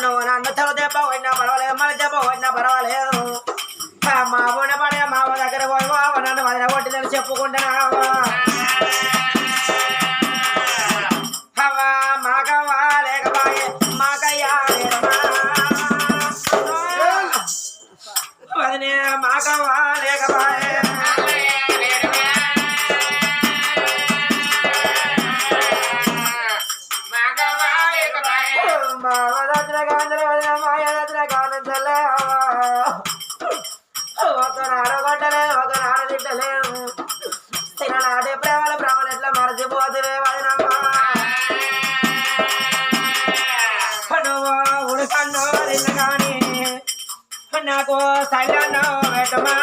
నువ్వు నన్ను తల దెబ్బ పోయినా పర్వాలేదు మళ్ళీ దెబ్బ పోయినా పర్వాలేదు మా ఊడ పడే మా దగ్గర పోయి నన్ను వదిన కొట్టిందని చెప్పుకుంటున్నావా మాకవ్వా లేకపోయే మాకయ్యా వదినే మాకవ్వా లేకపోయే ఒకనాడు కొట్టలేదు ఒకనాడు తిట్టలేదు తిననాడే ప్రేమలు ఎట్లా మరచిపోతువే వదినమ్మా నువ్వు ఉడకన్నో తిన్న కానీ నాకు సైలన్నో పెట్టమా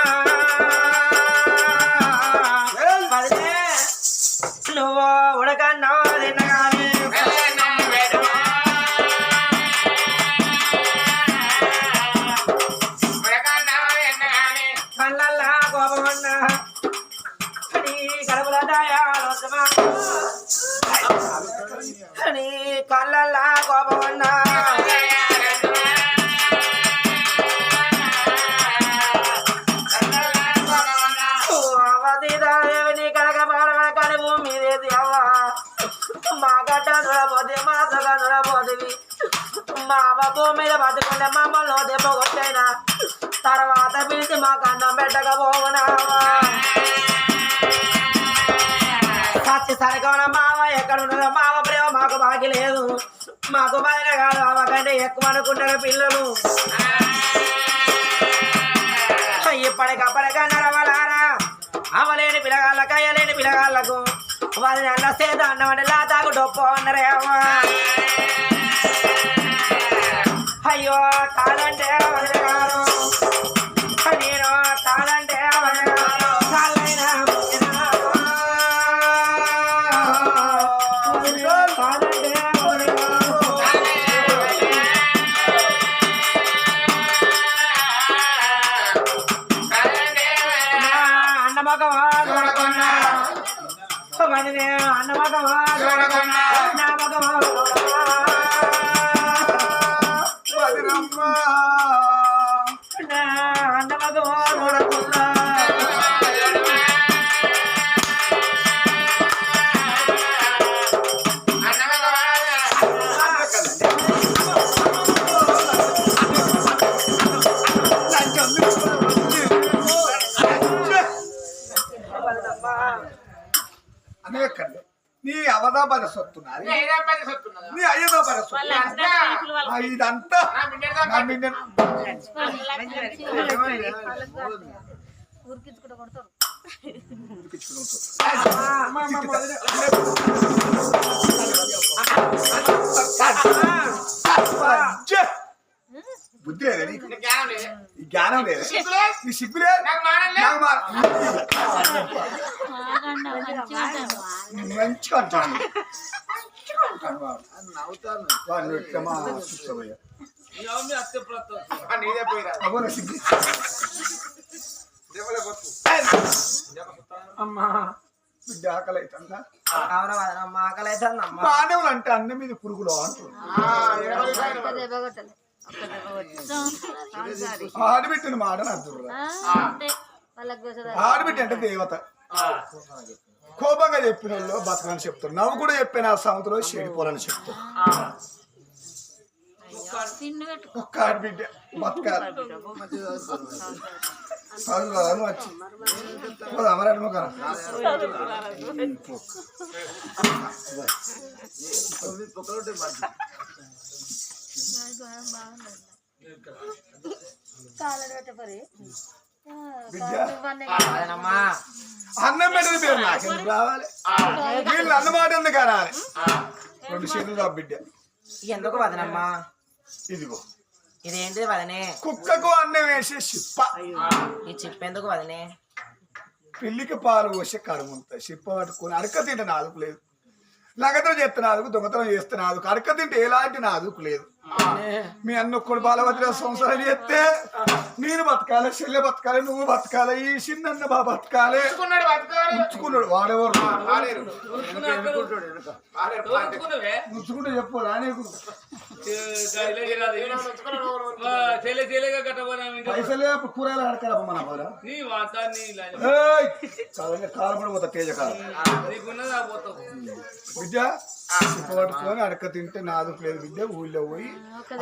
వదిలే నువ్వు ఉడకన్నో తిన్న కానీ కళ్ళల్లా కోపమన్నా నీ కడుపుల దయాలోచమా నీ కళ్ళల్లా కోపమన్నా నీ కడక పాడవ కడుపు మీదేది అవ్వా మా గడ్డ చూడబోతే మా సగ చూడబోతుంది మా అవ్వ మీద బతుకుంటే మమ్మల్ని దెబ్బ కొట్టైనా తర్వాత పిలిచి మాకు అన్నం పెట్టకపోవనావా సచ్చి సరికోన మావ ఎక్కడున్నదో మావ ప్రేమ మాకు బాకి లేదు మాకు బయట కాదు అవ్వకంటే ఎక్కువ అనుకుంటారు పిల్లలు ఇప్పటికప్పటికా నడవలారా అవలేని పిల్లగాళ్ళకు అయ్యలేని పిల్లగాళ్ళకు వాళ్ళని అన్న సేద అన్నమంటే లాతాకు డొప్ప అన్నరే అవ్వ అయ్యో కాదంటే వదిలేగారు నేను కాదంటే వదిలేగారు కాళ్ళైనా కాదంటే అన్నమగవా చూడకున్నా అన్నమగవా చూడకున్నా నా మగవా అన్నమగవా చూడకున్నా అనేకండి నీ అవదా పద సొత్తున్నది నీ అయ్యదో పద సొత్తు ఇదంతా బుద్ధి లేదా నీకు ఈ జ్ఞానం లేదా ఈ సిగ్గు లేదు మంచిగా అంటాను అమ్మా బిడ్డ ఆకలి అవుతుందా ఆకలి అవుతుంది అమ్మా మానవులు అంటే అన్నం మీద పురుగులు అంటున్నారు ఆడబిట్టిన మాట అర్థం ఆడబిట్టి అంటే దేవత కోపంగా చెప్పిన వాళ్ళు బతకని చెప్తారు నవ్వు కూడా చెప్పిన సముద్రంలో చెడిపోవాలని చెప్తారు ఒక్క ఆడబిడ్డ బతకాలి వచ్చి అమరాడు కదా అన్నం పెట్టిన పేరు నాకెందుకు రావాలి వీళ్ళు అన్నమాట ఎందుకు అనాలి 2 చేతులు బిడ్డ ఎందుకు వదనమ్మా ఇదిగో ఇదేంటి వదనే కుక్కకు అన్నం వేసే చిప్ప ఈ చిప్ప ఎందుకు వదనే పిల్లికి పాలు పోసే కడుముంటాయి చిప్ప పట్టుకుని అరక తింటే నాదుకు లేదు నగతం చేస్తే నాదుకు దొంగతనం చేస్తే నాదుకు అరక తింటే ఎలాంటి నాదుకు లేదు మీ అన్న ఒక్కడు బాలభద్ర సంవత్సరాలు చేస్తే నేను బతకాలి చెల్లె బతకాలి నువ్వు బతకాలి ఈ చిన్న బా బతకాలి ఉంచుకున్నాడు వాడెవరు ఉంచుకుంటే చెప్పు రానేకు పైసలే కూరగాయలు అడకాల మన పోరా కాలపడి పోతా తేజ కాలం విద్య పట్టుకొని అడక తింటే నాదు లేదు విద్య ఊళ్ళో పోయి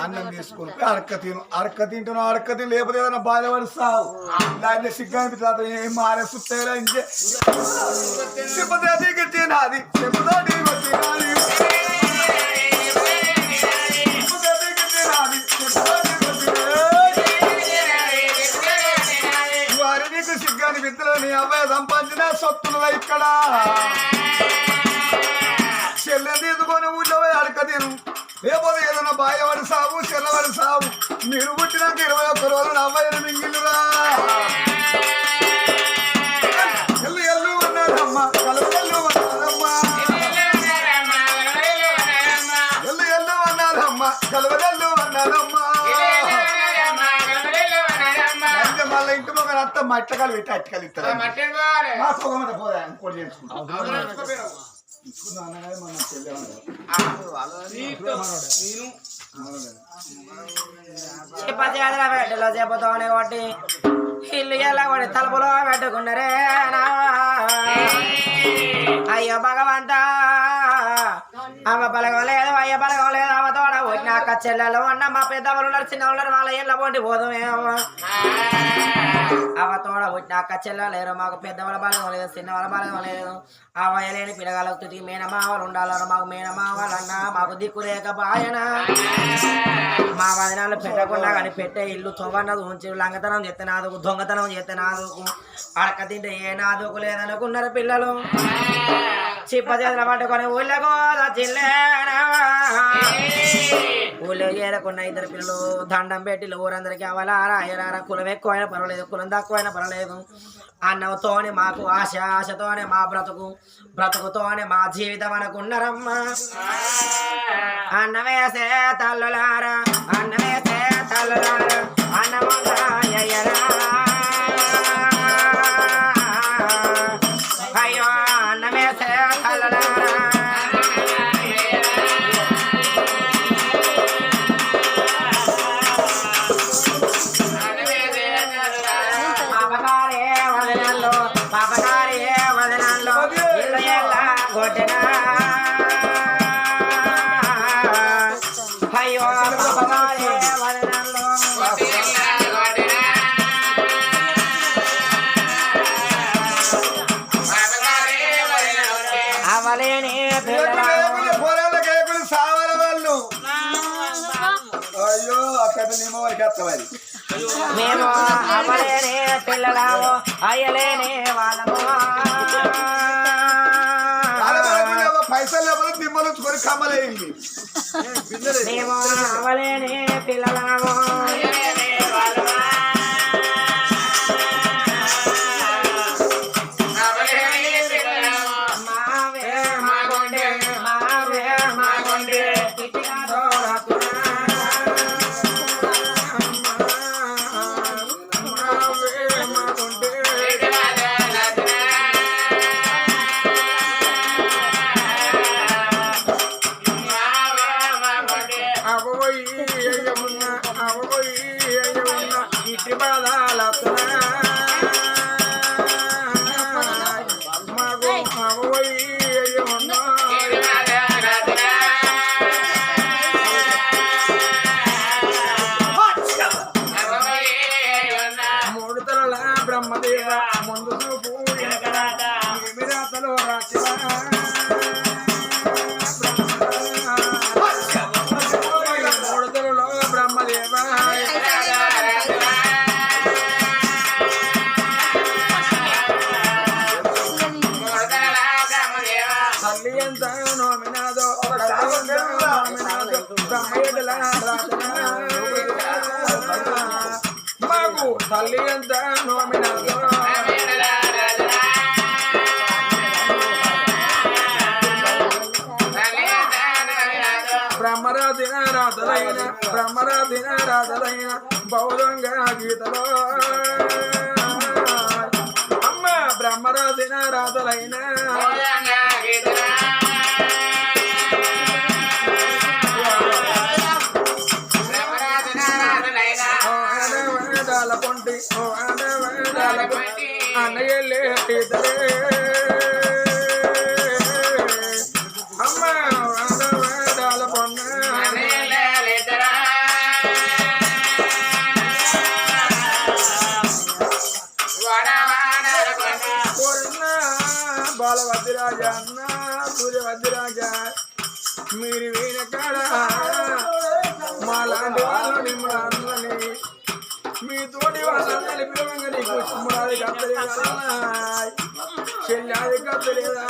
అన్నం తీసుకొని అడక తింటాను అడక తిని లేకపోతే ఏదైనా బాధపడి సావు దాంట్లో సిగ్గు ఏం మారే సుత్తేలా ఇంకే చెప్పదే నాది చెప్పదే వారి నీకు సిగ్గాని విద్యలో నీ అబ్బాయి సంపాదించిన సొత్తులు ఇక్కడ చెల్లెని తీసుకొని ఊళ్ళో పోయి అడక తిను లేకపోతే ఏదైనా బాయవాడి సావు చెల్లవాడి సావు మీరు పుట్టినాక 21 రోజులు అబ్బాయిని మింగిలురా ఎల్లు ఎల్లు అన్నారమ్మా కలవెల్లు అన్నారమ్మా ఎల్లు ఎల్లు అన్నారమ్మా కలవెల్లు అన్నారమ్మా అంటే మళ్ళీ ఇంటి మొక్క అంతా మట్టకాలు పెట్టి అట్టకాలు ఇస్తారు పోదా ఇంకోటి చేసుకుంటాం పెట్టలో చెప్పుతోనే కొట్టి ఇల్లు ఎలా కొట్టి తలుపులో పెట్టుకున్నారే అయ్యో భగవంత అమ్మ పలకం లేదు అయ్య పలకం లేదు అమ్మ తోడ కొట్టిన అక్క చెల్లెలు ఉన్న మా పెద్దవాళ్ళు ఉన్నారు చిన్న ఉన్నారు వాళ్ళ ఇళ్ళ పోటీ పోదామేమో అవ తోడ పుట్టిన అక్క చెల్లెలు లేరు మాకు పెద్దవాళ్ళ బలగం లేదు చిన్నవాళ్ళ బలగం లేదు అవ్వయ్య లేని పిల్లగాలకు తుది మేనమావలు ఉండాలన్నారు మాకు మేనమావాలన్నా మాకు దిక్కు లేక బాయన మా వదినాలు పెట్టకుండా కానీ పెట్టే ఇల్లు తొంగన్నది ఉంచి లంగతనం చేస్తే నాదుకు దొంగతనం చేస్తే నాదుకు అడక తింటే ఏ నాదుకు లేదనుకున్నారు పిల్లలు చిప్ప చేతులు పట్టుకొని ఊళ్ళకో ఊళ్ళో ఏరకున్న 2 పిల్లలు దండం పెట్టి ఊరందరికీ అవలారా ఎలారా కులం ఎక్కువైనా పర్వాలేదు కులం తక్కువైనా పర్వాలేదు అన్నంతోనే మాకు ఆశ ఆశతోనే మా బ్రతుకుతోనే మా జీవితం అనుకున్నారమ్మా అన్నమేసే తల్లులారా అన్నమేసే తల్లులారా అన్నమయ్యరా అయ్యో అన్నమేసే తల్లులారా అయ్యో అవలేని సావల వాళ్ళు అయ్యో అక్కడ నియమ వారికి వస్తామని మేము అవలేని పిల్లలాము అయ్యలేని వాళ్ళము పైసలు లేకపోతే నిమ్మలు కొని కమ్మలేయండి మేము అవలేని పిల్లలాము బ్రహ్మదేవ ముందు చూపు మూడుతలలో బ్రహ్మదేవ తల్లి ఎంత నోమినాదో బ్రహ్మయ్యల మాకు తల్లి ఎంత నోమినాదో బ్రహ్మరాజు రాతలైన బ్రహ్మరాధిన రాతలైన బౌరంగ గీతలో అమ్మ బ్రహ్మరాధిన రాతలైన పొంటి అన్నయ్యలే అమ్మ పొన్న బాలవద్దిరాజ అన్న సూర్యవద్దిరాజ మీరు వీణ కాడ మా లాంటి వాళ్ళు మిమ్మల్ని అన్నని మీ తోటి వాళ్ళందరి పిలవంగా నీకు సుమ్మరాది కత్తలేదా చెల్లాది కత్తలేదా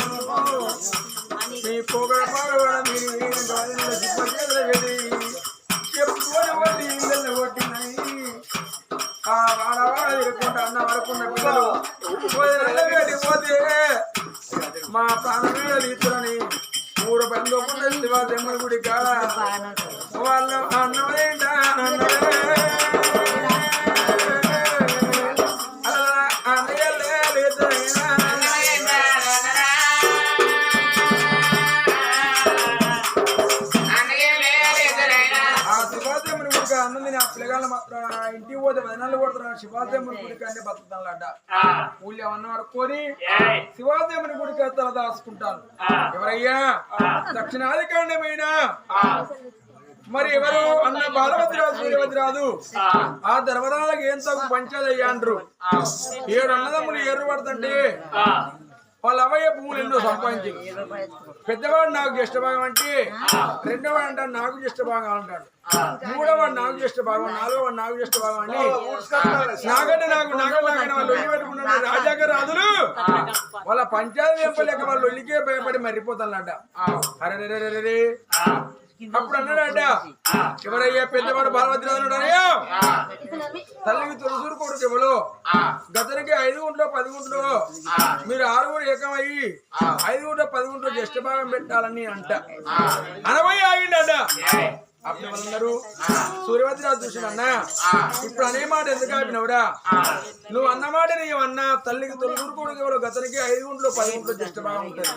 మీ పొగడ పాగడ మీరు వీణ కాదు చేతులు పెట్టి చెప్పుకొని కొట్టి ఇళ్ళని కొట్టినాయి ఆ వాడవాడ తిరుగుకుంటా అన్న వరకున్న పిల్లలు పోతే మా ప్రాణ మీద తీర్చులని మూడు బంధుకుండా శివ దెమ్మల గుడి కాడ వాళ్ళు అన్నమేంటా పిల్లగాళ్ళ మాత్రం ఇంటికి పోతే వదనాలు కొడుతున్నాడు శివాదేవుని గుడికి అంటే బతుకుతానులాట ఊళ్ళో ఏమన్నా వరకొని శివాదేవుని గుడికి తల దాచుకుంటాను ఎవరయ్యా దక్షిణాధికాండమైన మరి ఎవరు అన్న బాలవతిరాజు సూర్యవతిరాజు ఆ ధర్మరాలకు ఏం తగ్గు పంచాలయ్యా అంటారు 7 అన్నదమ్ములు ఏర్రు పడుతుంటే వాళ్ళ అవయ్య భూములు ఎన్నో సంపాదించి పెద్దవాడు నాకు జ్యేష్ఠ భాగం అంటే రెండోవాడు అంటాడు నాకు జ్యేష్ఠ భాగం అంటాడు మూడోవాడు నాకు జ్యేష్ఠ భాగం నాలుగోవాడు నాకు జ్యేష్ఠ భాగం అని నాగంటే నాగంటే వాళ్ళు ఒళ్ళు పెట్టుకున్నాడు రాజాగారు రాదులు వాళ్ళ పంచాయతీ చెప్పలేక వాళ్ళు ఒళ్ళికే భయపడి మర్రిపోతానట అరే అప్పుడు అన్నాడట ఎవరయ్యా పెద్దవాడు బాలవతిరాజు అయ్యా తల్లికి తులసూరు కొడుకు ఎవరు గతనికి 5 గుంట్లో 10 గుంట్లో మీరు 6 ఏకమయ్యి 5 గుంట్లో 10 గుంట్లో జ్యేష్ఠ భాగం పెట్టాలని అంట అనబోయి ఆగిండట అప్పుడు వాళ్ళందరూ సూర్యవతిరాజు చూసిన ఇప్పుడు అనే మాట ఎందుకు ఆపినవురా నువ్వు అన్నమాట నీవన్నా తల్లికి తొలగూరు కొడుకు ఎవరో గతనికి 5 గుంట్లో 10 గుంట్లో జ్యేష్ఠ భాగం ఉంటుంది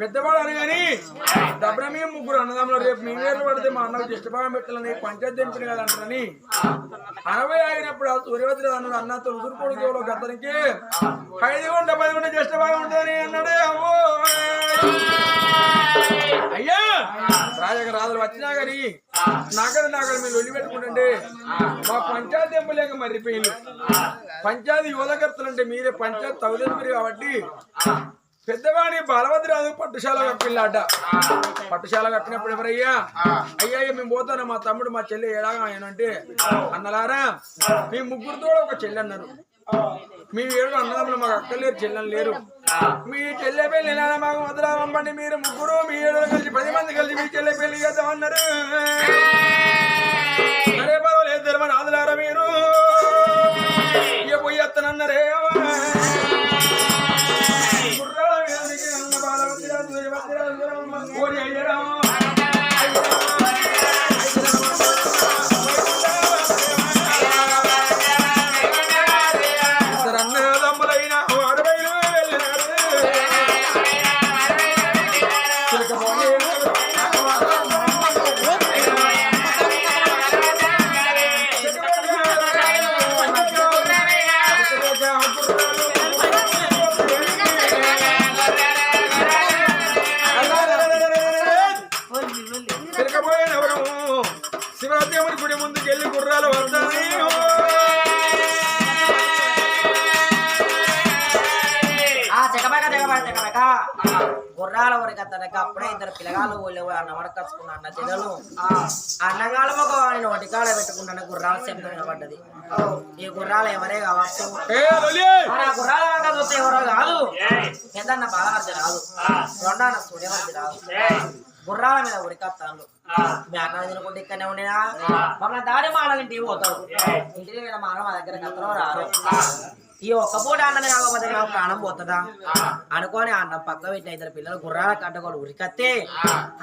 పెద్దవాడు అని కానీ డబ్బరమే 3 అన్నదమ్ములు రేపు మీ వేర్లు పడితే మా అన్నకు జ్యేష్ఠ భాగం పెట్టాలని పంచాయతీ తెంపిన కదా అంటారని అనబోయి ఆగినప్పుడు సూర్యవతిరాజు అన్నాడు అన్న తొలగూరు కొడుకు ఎవరో గతనికి 5 గుంట్లో 10 గుంట్లో జ్యేష్ఠ భాగం ఉంటుందని అన్నాడే అమ్మో అయ్యా రాజక రాజులు వచ్చినా గాని నాగలు మీరు ఒళ్ళు పెట్టుకుంటే మా పంచాయతీ ఎంపలేక మర్రిపోయింది పంచాయతీ యువతకర్తలు అంటే మీరే పంచాయతీ తగులేదు మీరు కాబట్టి పెద్దవాడి బాలవతిరాజు పట్టుశాల కప్పిల్లాట పట్టుశాల కప్పినప్పుడు ఎవరయ్యా అయ్యా మేము పోతాను మా తమ్ముడు మా చెల్లి ఎలాగా ఆయన అంటే అన్నలారా మీ ముగ్గురితో ఒక చెల్లి అన్నారు మీ 7 అన్నదమ్ములు మాకు అక్కలేరు చెల్లెలు లేరు మీ చెల్లె పెళ్లి మాకు వదలమ్మండి మీరు ముగ్గురు మీ 7 కలిసి 10 మంది కలిసి మీ చెల్లె పెళ్లి చేద్దామన్నారు అరే పర్వాలేదు ధర్మనాథులారా మీరు ఇక పోయి ఎత్తనన్నారే శివదేవుని గుడి ముందుకు వెళ్ళి గుర్రాలు వస్తాయి గుర్రాల వరకు అతనికి అప్పుడే 2 పిల్లగాళ్ళు ఊళ్ళో అన్నమాట కసుకున్న అన్న చెల్లెలు అన్నగాళ్ళ ఒక ఆయన వటికాడ పెట్టుకుంటాను గుర్రాల శబ్దం వినబడ్డది ఈ గుర్రాలు ఎవరే కావచ్చు గుర్రాల చూస్తే ఎవరో కాదు పెద్దన్న బాలవర్ది రాదు రెండన్న సూర్యవర్ది రాదు గుర్రాల మీద ఉరికత్తాను మీ అన్న తినుకుంటే ఇక్కడనే ఉండేనా మమ్మల్ని దాడి మాడలు ఇంటికి పోతాడు ఇంటికి మీద మాన మా దగ్గర కత్తలో రారు ఈ ఒక్క పూట అన్నది కాకపోతే నాకు ప్రాణం పోతుందా అనుకోని అన్నం పక్క పెట్టిన ఇద్దరు పిల్లలు గుర్రాల కట్టుకొని ఉరికత్తే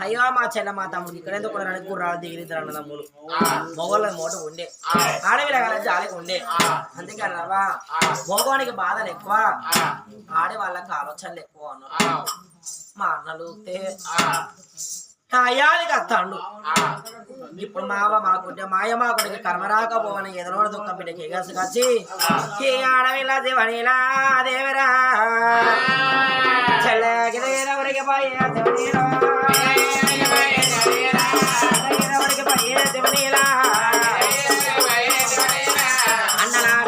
అయ్యో మా చెల్ల మా తమ్ముడికి ఇక్కడ ఎందుకు గుర్రాలు దిగిరిద్దరు అన్నదమ్ములు మొగోళ్ళ మోట ఉండే ఆడవిల కల జాలికి ఉండే అందుకే అన్నవా మోగోనికి బాధలు ఎక్కువ ఆడే వాళ్ళకి ఆలోచనలు ఎక్కువ అన్నారు మా అన్నలు అయ్యానికి వస్తాడు ఇప్పుడు మాకుంటే మాయ మాకుడికి కర్మ రాకపోవని ఎదరోడు దుఃఖం బిడ్డకి ఎగసుకొచ్చి ఈ ఆడవిలా దేవనిలా దేవరా చెల్లెకి పోయే దేవనీలా అన్ననా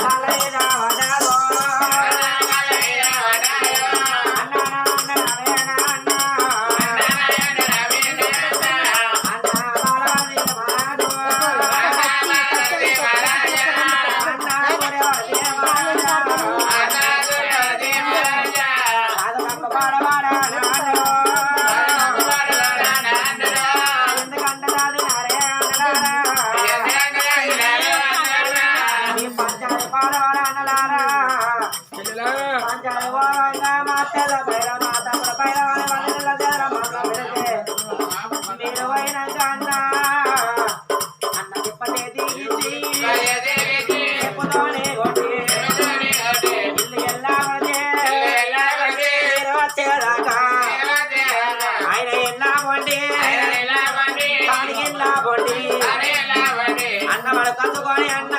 అన్నవాడు కలుసుకొని అన్న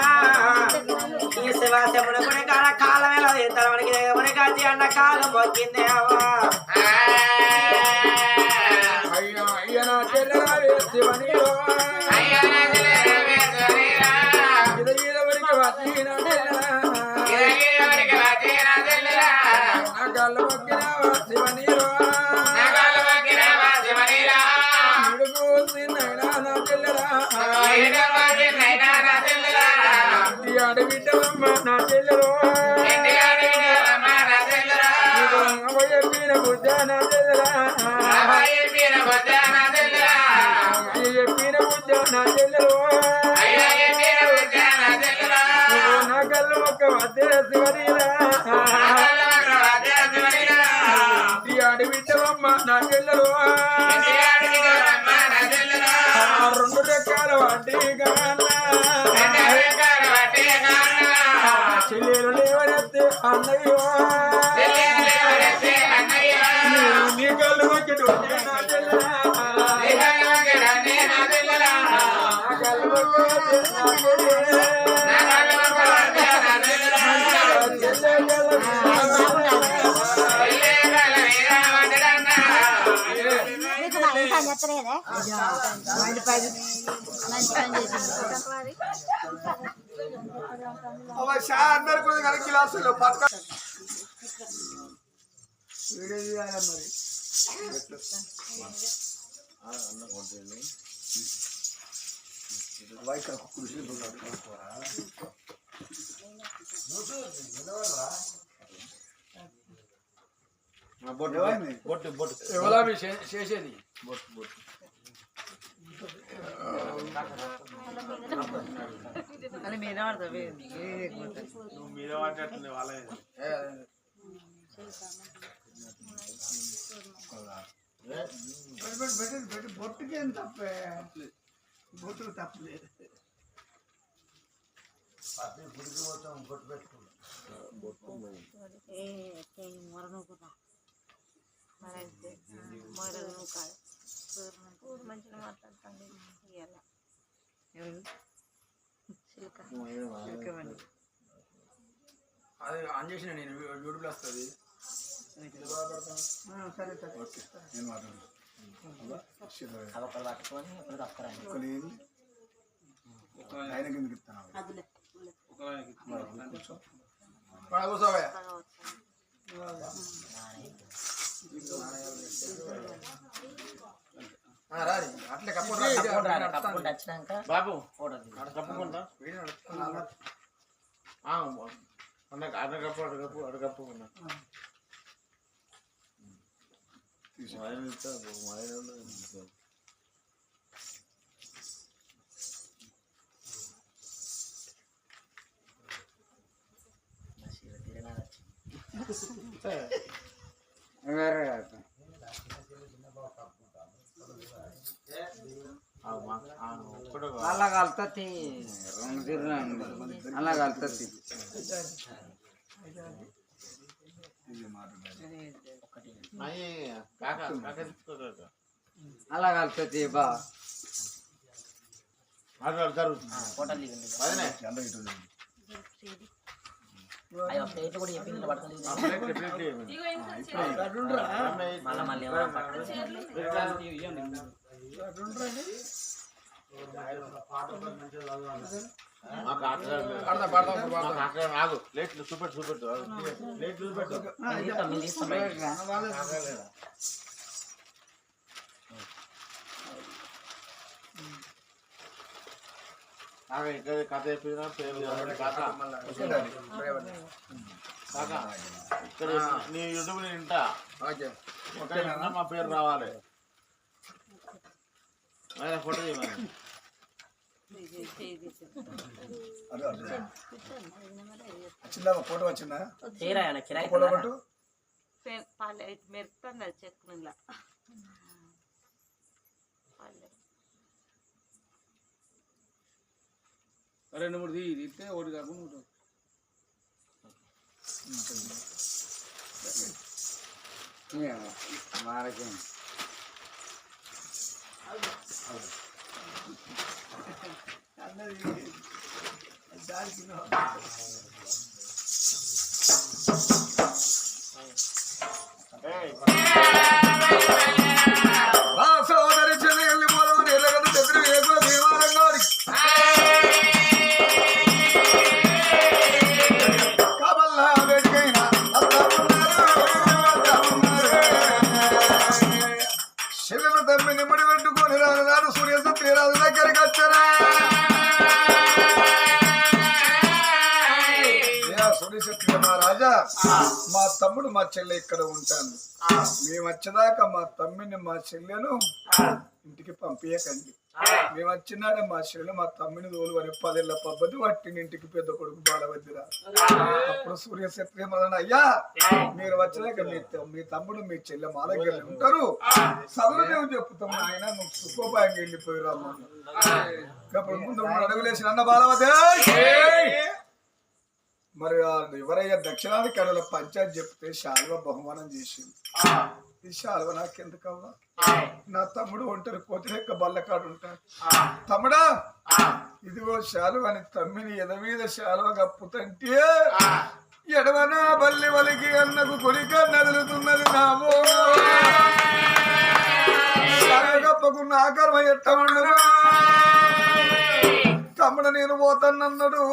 ఈ శివాశముడు కూడా కాల కాలం ఎలా తీస్తారు మనకి దేవుని కాచి అన్న కాలం వచ్చింది అవ్వా అడవిటమ్మ నా చెల్లెలో బుద్ధ నా చెల్లెలా చెప్పిన బుద్ధ నా చెల్లెలో నా కళ్ళు ఒక్క వద్దే శివరీలా అడవిటమ్మ నా చెల్లెలో రెండు రెక్కల వడ్డీ చెల్లెలు లేవనెత్తే అన్నయ్యో నీ కళ్ళు మొక్కడు నా చెల్లెలా అందరు కూడా గిలాసులు పక్క వీడియో చేయాలి మరి ఎవరా చేసేది అని మీద పడతావు మీద పడ్డట్టు వాళ్ళ బొట్టుకేం తప్పే బొట్టుకు తప్పలేదు బొట్టు పెట్టుకుంటా మంచిగా మాట్లాడుతుంది అది ఆన్ చేసిన నేను యూట్యూబ్లో వస్తుంది సరే ఓకే నేను మాట్లాడుతున్నాను ఆయన కిందకి ఇస్తాను కూర్చోవయ్యా రారి అట్లే కప్పుడు వచ్చినాక బాబు కప్పుకుంటా అడగప్పుకున్నా అలా కలుతుంది 2 తీరులండి అలా కలుతుంది అలా కలుతుంది బా ప్లేట్ కూడా చెప్పింది పట్టుకోలేదు మళ్ళీ చూపెట్టు కథ చెప్పిన పేరు కాకా ఇక్కడ నీ యూట్యూబ్ వింటా మా పేరు రావాలి ఫోటో చేయమని వచ్చిందా ఫోటో వచ్చిందా కిరాయి ఫోటో పట్టు మెరుపుతుంది చెక్కులా 2-3 తీస్తే ఒకటి కాకుండా ఉంటుంది మారకే సోదరి చెల్లి పోలవని ఎర్రగడ్డ చంద్ర వేగుల భీమారంగాడి కబల్లా వేడికైనా శివుని తమ్మిని ముడి పెట్టుకొని రాను సూర్య సత్యరాజు దగ్గరికి వచ్చారా రాజా మా తమ్ముడు మా చెల్లె ఇక్కడ ఉంటాను మేము వచ్చేదాకా మా తమ్మిని మా చెల్లెను ఇంటికి పంపించకండి మేము వచ్చినాడే మా చెల్లెలు మా తమ్మిని తోలు అని 10 ఏళ్ల పద్ధతి పట్టిన ఇంటికి పెద్ద కొడుకు బాలవద్దిరా అప్పుడు సూర్య సత్యమదన అయ్యా మీరు వచ్చాక మీ తమ్ముడు మీ చెల్లె మా దగ్గర ఉంటారు సదులు మేము చెప్తాం ఆయన నువ్వు సుఖోపాయంగా వెళ్ళిపోయి రమ్మను అప్పుడు ముందు 3 అడుగులేసిన అన్న బాలవద్దే మరి ఎవరయ్యా దక్షిణాది కడల పంచాయతీ చెప్తే శాలువ బహుమానం చేసింది ఈ శాలువ నాకెందుకవ్వా నా తమ్ముడు ఒంటరి కోతిరెక్క బల్లకాడు ఉంటాడు తమ్ముడా ఇదిగో శాలువ అని తమ్మిని ఎదమీద శాలువ కప్పుతంటే ఎడవనా బల్లి వలికి అన్నకు కొలిక నదులుతున్నది నామో కప్పకున్న ఆకర్మ ఎట్ట ఉండదు తమ్ముడు నేను పోతానన్నాడు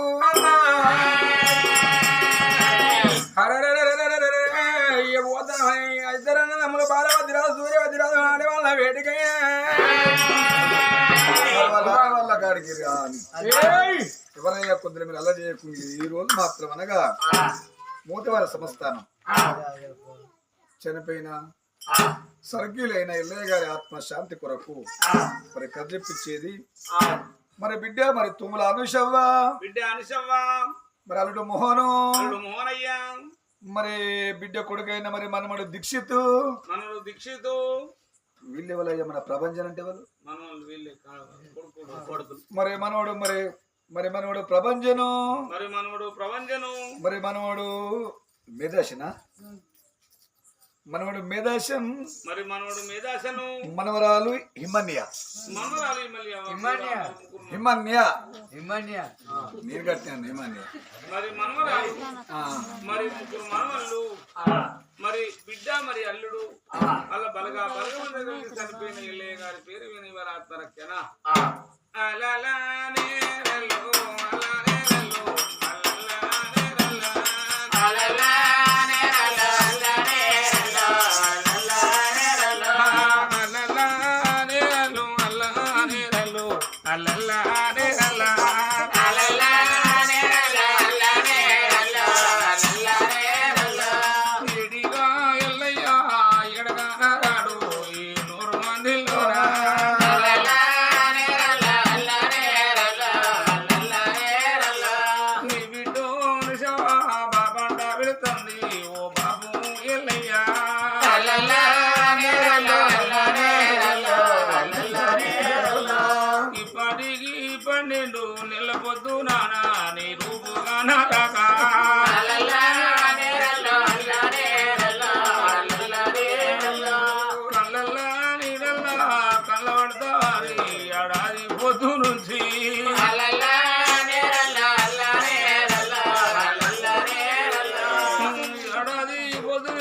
ఇద్దరన్న తమ్ముడు బాలవద్దిరాజు సూర్యవద్దిరాజు ఆడే వాళ్ళ వేడికే వాళ్ళ కాడికి ఎవరయ్యా కొద్దిగా మీరు అలా చేయకుండా ఈ రోజు మాత్రం అనగా మూతవారి సంస్థానం చనిపోయిన స్వర్గీయులైన ఎల్లయ్య గారి ఆత్మశాంతి కొరకు మరి కదిలిపించేది మరి బిడ్డ మరి తుమ్ముల అనుషవ్వా మరి అల్లుడు మోహనయ్యా మరి బిడ్డ కొడుకైన మరి మనమడు దీక్షిత్ వీళ్ళు ఎవరయ్యా మన ప్రభంజన్ అంటే వాళ్ళు మరి మనవడు మరి మనవడు ప్రభంజను మరి మనవడు మేధాశనా మనవడు మేధాశం మరి మనవడు మేధాశను మనవరాలు హిమన్య నేను కట్టాను హిమన్య మరి మనవరాలు మరి 3 మనవళ్ళు మరి బిడ్డ మరి అల్లుడు వాళ్ళ బలగా చనిపోయిన ఎల్లయ్య గారి పేరు విని వారి ఆత్మరక్షణ అలానే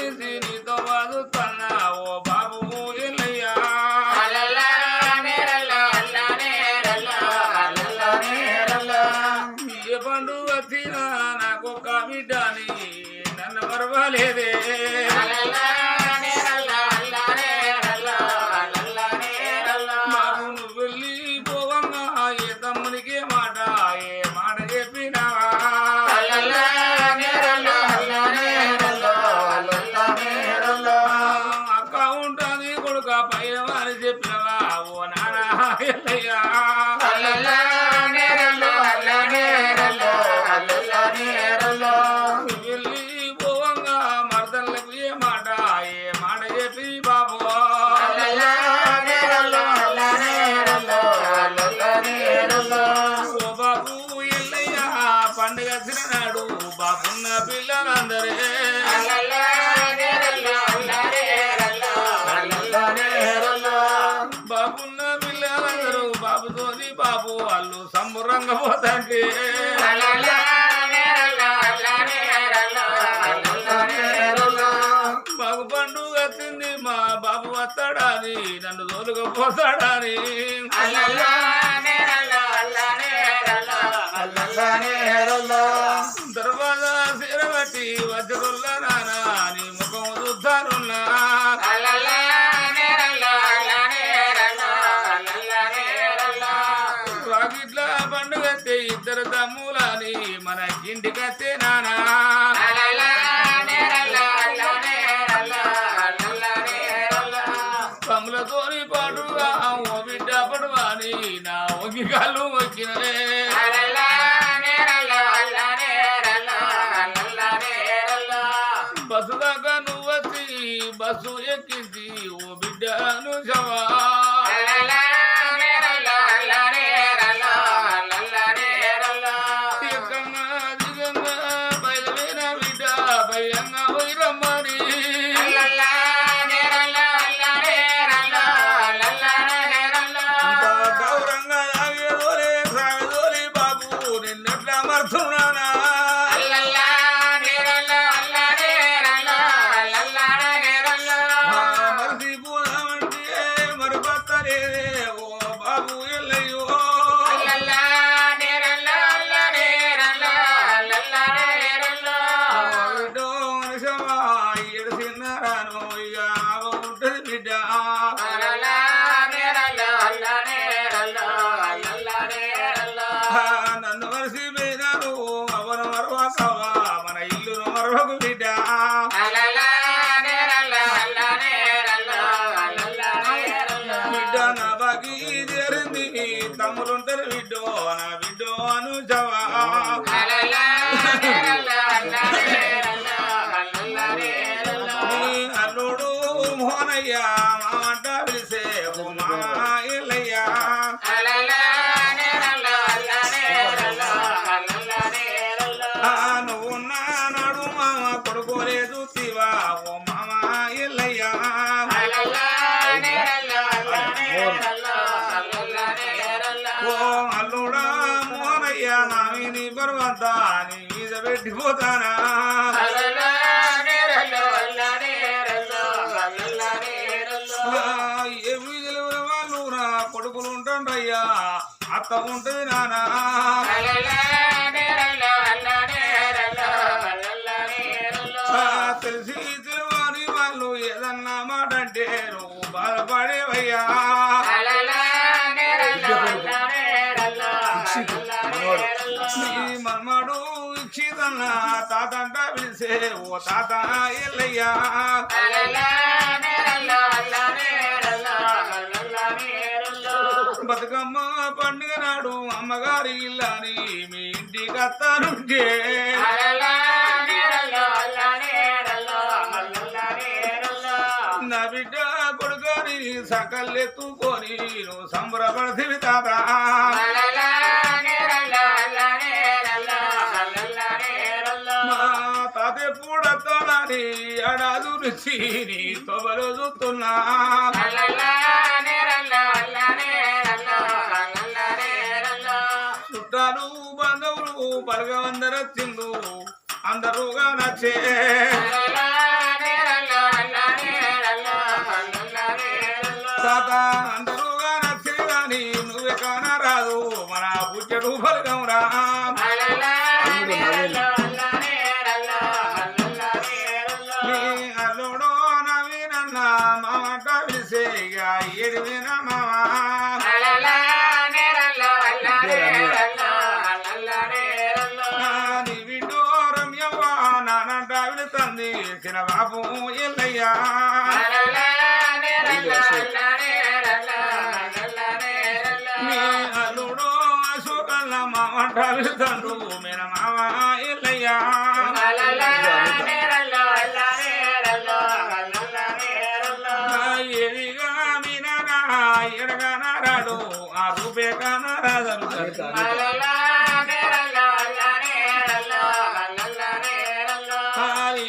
గురించి నీతో వాదుతున్నా ఓ బాబు ఎల్లయ్యా ఏ పండుగ వచ్చినా నాకు ఒక బిడ్డని నన్ను మరవలేదే బాబు నువ్వు వెళ్ళి పోవమ్మా ఏ తమ్మునికి మాట ఏ మాట చెప్పినావా అక్క ఉంటుంది కొడుక పైన వారి చెప్పినవా ఓ నానా ఎల్లయ్యా వెళ్ళి పోవంగా మరదళ్ళకు ఏ మాట చెప్పి బాబు ఓ బాబు ఎల్లయ్యా పండుగ తిననాడు బాబున్న పిల్లలందరే బాబున్న పిల్లలందరూ బాబుతోని బాబు వాళ్ళు సంబురంగా పోతాంటే బాబు పండుగ వచ్చింది మా బాబు వస్తాడని నన్ను తోలుకపోతాడని దర్వాజా సిరబట్టి వజ్రుల్ల నానా నీ ముఖం చూస్తారున్నా వాకిట్ల పండుగ ఇద్దరు తమ్ములని మన ఇంటికత్తే నానా కమ్ములతోని పాటుగా ఓ బిడ్డ పడవాని నా ఒగి కాళ్ళు వచ్చినలే బస్సు దాకా నువ్వు వచ్చి బస్సు ఎక్కించి ఓ బిడ్డను చవా ఎక్కన్నా దిగంగా బయలుదేరిన బిడ్డ భయంగా పోయిరమ్మని గౌరంగా సాగేదోలే సాగేదోలి బాబు నిన్నట్లా మర్చున్నానా మరిసిపోదామంటే మరి బతలేదే ఓ బాబు ఎల్లయ్యో బిడ్డో మనిషమా ఏడు తిన్నారాను ఇక ఉంటుంది బిడ్డ నన్ను మరిసిపోయినారు అవను మరవకవా మన ఇల్లును మరవకు బిడ్డ బిడ్డ నా బాకి చేరింది తమ్ములుంటారు బిడ్డో నా బిడ్డో అను జవా అల్లుడు మోహనయ్య మామంట పిలిసే ఓ మామ ఎల్లయ్యా నువ్వున్నా నాడు మామ కొడుకోలేదు తీవా ఓ మామ ఎల్లయ్యా ఓ అల్లుడా మోహనయ్య నా మీది బరువంతా నీ మీద పెట్టిపోతానా ఏమి తెలియని వాళ్ళు నా కొడుకులు ఉంటాండ్రయ్యా అత్త ఉంటుంది నానా తెలిసి తెలియని వాళ్ళు ఏదన్నా మాట అంటే నువ్వు బాధపడేవయ్యా నీ మన్మడు ఇచ్చిదన్న తాతంట పిలిసే ఓ తాత ఎల్లయ్యా బతుకమ్మ పండుగ నాడు అమ్మగారి ఇల్లని మీ ఇంటికి అత్తానుంటే నా బిడ్డ కొడుకొని సకల్లెత్తుకొని నువ్వు సంబరపడితే తాత మా తాత ఎప్పుడత్తాడని అడాదు రుచి నీ తొబలు చూస్తున్నా చుట్టాలు బంధువులు పలగవందరొచ్చిండు అందరూగా నచ్చే తాత అందరుగా నచ్చింది గాని నువ్వే కానరాదు మన పుట్టడు ఫలితం రా నీ అల్లుడో నవీనన్న మామట విసేగా ఏడివిన మామ నీ విడో రమ్యవ్వ నానంట విడుతుంది చిన్న బాబు ఎల్లయ్యా నీ అల్లుడో అశోకల్ల మామంట విడుతుండు మీన మామ ఎల్లయ్యా ఎదిగా మీననా ఎడగనరాడు ఆ రూపే కానరాదరు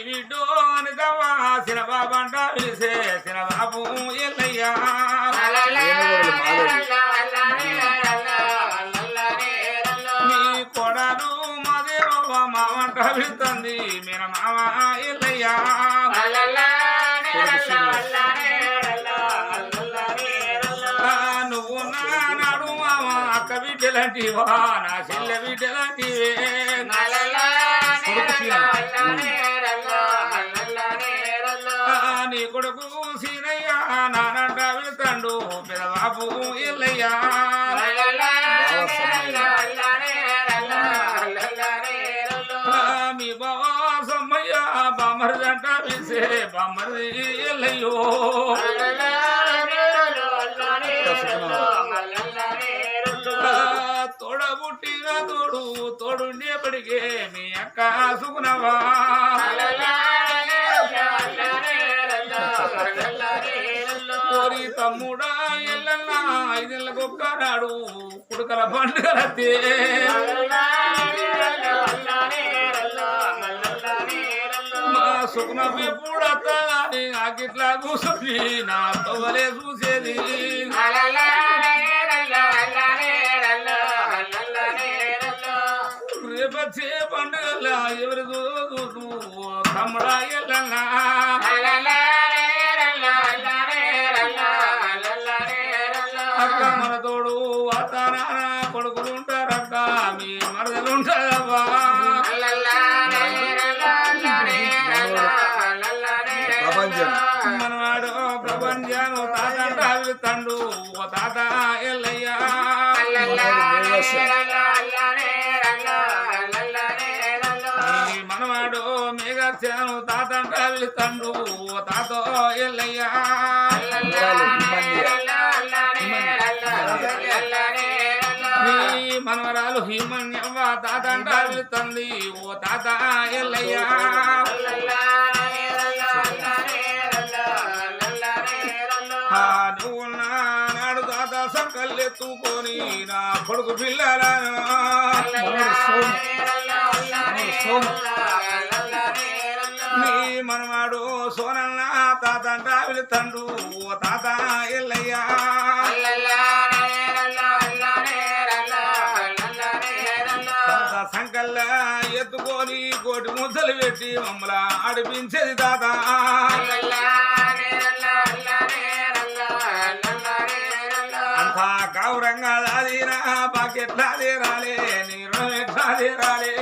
విడో నిజవా సిన బాబంట విలిసే సిన బాబు ఎల్లయ్యా నీ కొడలు మాదేవ మామంట విడుతుంది మీన మామ ఎల్లయ్యా నువ్వు నాడు మామ అక్క బిడ్డలాంటివా నా చెల్లె బిడ్డలాంటివే నీ కొడుకు సీనయ్యా నానంట వెళ్తాడు పెదబాబు ఎల్లయ్యా మీ బావా సమ్మయ్య బామరిదంట వేసే బామరి ఎల్లయ్యో తోడబుట్టిన తోడుండేపటికే మీ అక్క సుగుణవా కోరి తమ్ముడా ఎల్లన్నా 5 ఏళ్ళకు ఒక్కనాడు కుడుకల పండుగలతే మా సుగుణం ఎప్పుడు అత్తగాని నాకిట్లా కూర్చొని నా తవ్వలే చూసేది రేపచ్చే పండుగల ఎవరి చూసు తమ్ముడా ఎల్లన్నా అక్క మన తోడు అత్తానా కొడుకులుంటారక్క మీ మరదలుంటారవ్వా మనవాడు ప్రపంచాను తాతంట వెళ్తాడు ఓ తాత ఎల్లయ్యా మనవాడు మేఘాను తాతంట వెళ్తాడు ఓ తాత ఎల్లయ్యా మనవరాలు హిమన్యవ్వ తాతంట వెళ్తుంది ఓ తాత ఎల్లయ్యా నువ్వు నాడు తాత సంకల్లెత్తుకొని నా కొడుకు పిల్లలను నీ మనవాడు సోనన్న తాతంట వెళ్తాడు ఓ తాత ఎల్లయ్యా సంకల్ల ఎత్తుకొని కోటి ముద్దలు పెట్టి మమ్మల్ని ఆడిపించేది తాత అంతా గౌరంగా దాదినా బాకెట్లా తీరాలే నీ రుణం ఎట్లా తీరాలే